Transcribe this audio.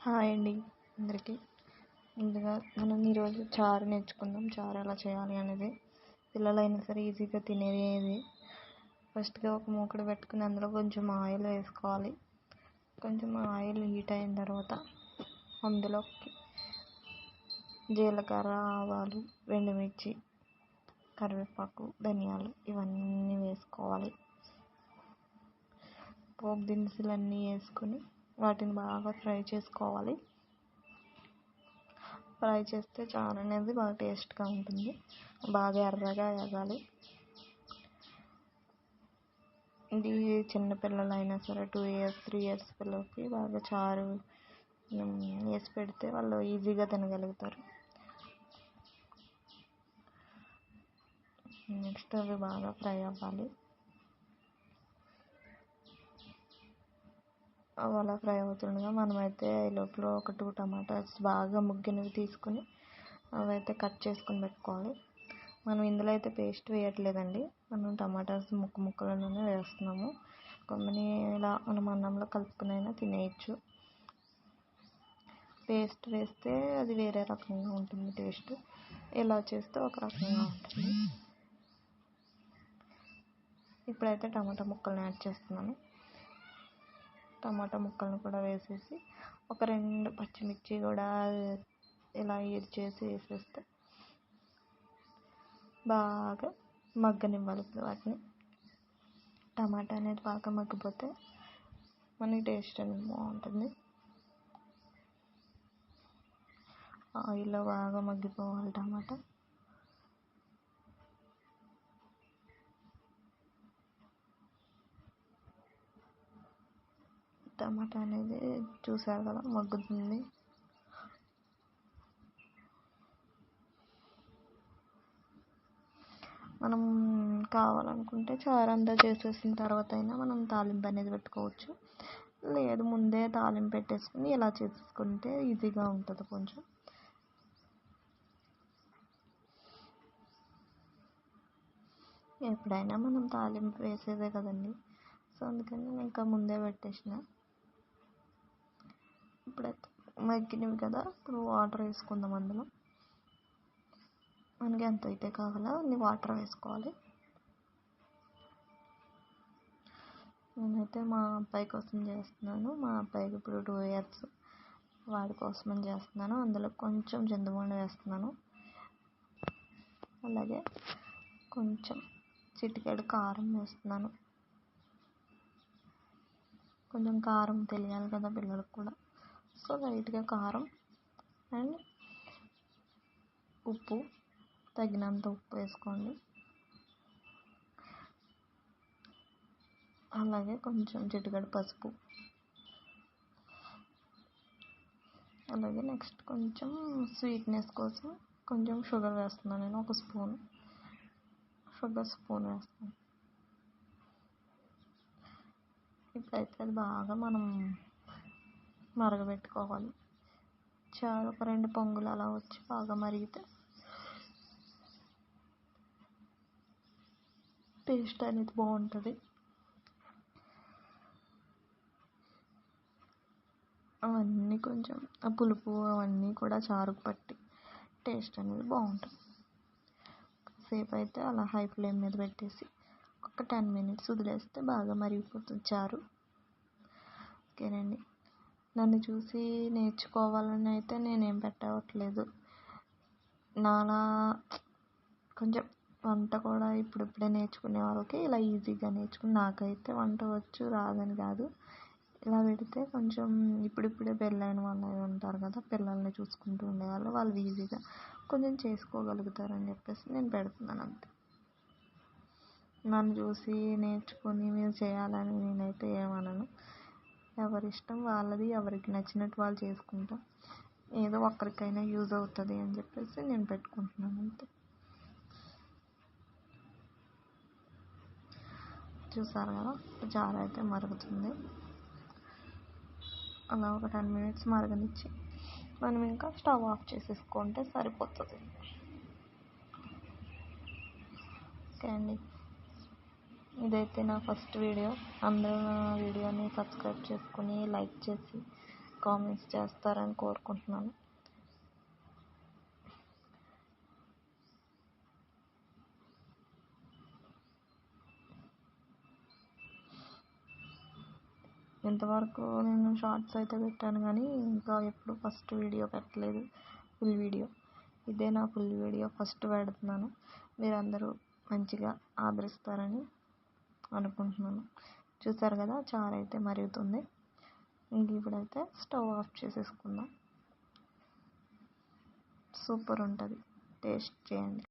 Hi అండి అందరికీ. ముందుగా మనం ఈరోజు చారు నేర్చుకుందాం. చారు ఎలా చేయాలి అనేది పిల్లలైనా సరే ఈజీగా తినేది. ఫస్ట్గా ఒక మూకుడు పెట్టుకుని అందులో కొంచెం ఆయిల్ వేసుకోవాలి. కొంచెం ఆయిల్ హీట్ అయిన తర్వాత అందులోకి జీలకర్ర, ఆవాలు, ఎండుమిర్చి, కరివేపాకు, ధనియాలు ఇవన్నీ వేసుకోవాలి. పోపు దినుసులన్నీ వేసుకొని వాటిని బాగా ఫ్రై చేసుకోవాలి. ఫ్రై చేస్తే చారు అనేది బాగా టేస్ట్గా ఉంటుంది. బాగా ఎర్రగా ఎగాలి. ఇది చిన్నపిల్లలైనా సరే 2 years 3 years పిల్లలకి బాగా చారు వేసి పెడితే వాళ్ళు ఈజీగా తినగలుగుతారు. నెక్స్ట్ అవి బాగా ఫ్రై అవ్వాలి. అలా ఫ్రై అవుతుండగా మనమైతే లోపల ఒక 2 టమాటాస్ బాగా ముగ్గినవి తీసుకొని అవైతే కట్ చేసుకొని పెట్టుకోవాలి. మనం ఇందులో అయితే పేస్ట్ వేయట్లేదండి. మనం టమాటాస్ ముక్కలలోనే వేస్తున్నాము. కొన్ని ఇలా మనం అన్నంలో కలుపుకునైనా తినేయచ్చు. పేస్ట్ వేస్తే అది వేరే రకంగా ఉంటుంది టేస్ట్. ఇలా చేస్తే ఒక రకంగా ఉంటుంది. ఇప్పుడైతే టమాటా ముక్కల్ని యాడ్ చేస్తున్నాను. టమాటా ముక్కలను కూడా వేసేసి ఒక 2 పచ్చిమిర్చి కూడా ఇలా చేసి వేసేస్తే బాగా మగ్గనివ్వాలి. ఇప్పుడు వాటిని టమాటా అనేది బాగా మగ్గిపోతే మనకి టేస్ట్ అనేది బాగుంటుంది. ఆయిల్లో బాగా మగ్గిపోవాలి టమాటా. టమాటా అనేది చూసారు కదా మగ్గుతుంది. మనం కావాలనుకుంటే చారు అంతా చేసేసిన తర్వాత అయినా మనం తాలింపు అనేది పెట్టుకోవచ్చు. లేదు ముందే తాలింపు పెట్టేసుకుని ఇలా చేసుకుంటే ఈజీగా ఉంటుంది. కొంచెం ఎప్పుడైనా మనం తాలింపు వేసేదే కదండి. సో అందుకని నేను ఇంకా ముందే పెట్టేసిన. ఇప్పుడైతే మగ్గినవి కదా, ఇప్పుడు వాటర్ వేసుకుందాం. అందులో మనకి ఎంత అయితే కావాలో అన్ని వాటర్ వేసుకోవాలి. నేనైతే మా అబ్బాయి కోసం చేస్తున్నాను. మా అబ్బాయికి ఇప్పుడు 2 years, వాడి కోసమని చేస్తున్నాను. అందులో కొంచెం చింతపండు వేస్తున్నాను. అలాగే కొంచెం చిటికెడు కారం వేస్తున్నాను. కొంచెం కారం తెలియాలి కదా పిల్లలకు కూడా. సో లైట్గా కారం అండ్ ఉప్పు, తగినంత ఉప్పు వేసుకోండి. అలాగే కొంచెం చిటికెడు పసుపు. అలాగే నెక్స్ట్ కొంచెం స్వీట్నెస్ కోసం కొంచెం షుగర్ వేస్తున్నాను. నేను ఒక స్పూన్ వేస్తాను. ఇప్పుడైతే అది బాగా మనం మరగబెట్టుకోవాలి. చారు ఒక 2 పొంగులు అలా వచ్చి బాగా మరిగితే టేస్ట్ అనేది బాగుంటుంది. అవన్నీ కొంచెం ఆ పులుపు అవన్నీ కూడా చారుకు పట్టి టేస్ట్ అనేది బాగుంటుంది. సేపు అయితే అలా హై ఫ్లేమ్ మీద పెట్టేసి ఒక 10 minutes వదిలేస్తే బాగా మరిగిపోతుంది చారు. ఓకేనండి. నన్ను చూసి నేర్చుకోవాలని అయితే నేనేం పెట్టవట్లేదు. నాలా కొంచెం వంట కూడా ఇప్పుడిప్పుడే నేర్చుకునే వాళ్ళకి ఇలా ఈజీగా నేర్చుకుని, నాకైతే వంట వచ్చు రాదని కాదు. ఇలా పెడితే కొంచెం ఇప్పుడిప్పుడే పెళ్ళైన వాళ్ళు ఉంటారు కదా, పిల్లల్ని చూసుకుంటూ ఉండేవాళ్ళు, వాళ్ళు ఈజీగా కొంచెం చేసుకోగలుగుతారని చెప్పేసి నేను పెడుతున్నాను అంతే. నన్ను చూసి నేర్చుకొని మీరు చేయాలని నేనైతే ఏమనను. ఎవరి ఇష్టం వాళ్ళది. ఎవరికి నచ్చినట్టు వాళ్ళు చేసుకుంటాం. ఏదో ఒక్కరికైనా యూజ్ అవుతుంది అని చెప్పేసి నేను పెట్టుకుంటున్నాను అంతే. చూసారు కదా చారు అయితే మరుగుతుంది. అలా ఒక 10 minutes మరగనిచ్చి మనం ఇంకా స్టవ్ ఆఫ్ చేసేసుకుంటే సరిపోతుంది. ఓకే అండి. ఇదైతే నా ఫస్ట్ వీడియో. అందరూ నా వీడియోని సబ్స్క్రైబ్ చేసుకుని లైక్ చేసి కామెంట్స్ చేస్తారని కోరుకుంటున్నాను. ఇంతవరకు నేను షార్ట్స్ అయితే పెట్టాను కానీ ఇంకా ఎప్పుడు ఫస్ట్ వీడియో పెట్టలేదు, ఫుల్ వీడియో. ఇదే నా ఫుల్ వీడియో ఫస్ట్ పెడుతున్నాను. మీరందరూ మంచిగా ఆదరిస్తారని అనుకుంటున్నాను. చూసారు కదా, చారు అయితే మరుగుతుంది. ఇంక ఇప్పుడైతే స్టవ్ ఆఫ్ చేసేసుకుందాం. సూపర్ ఉంటుంది, టేస్ట్ చేయండి.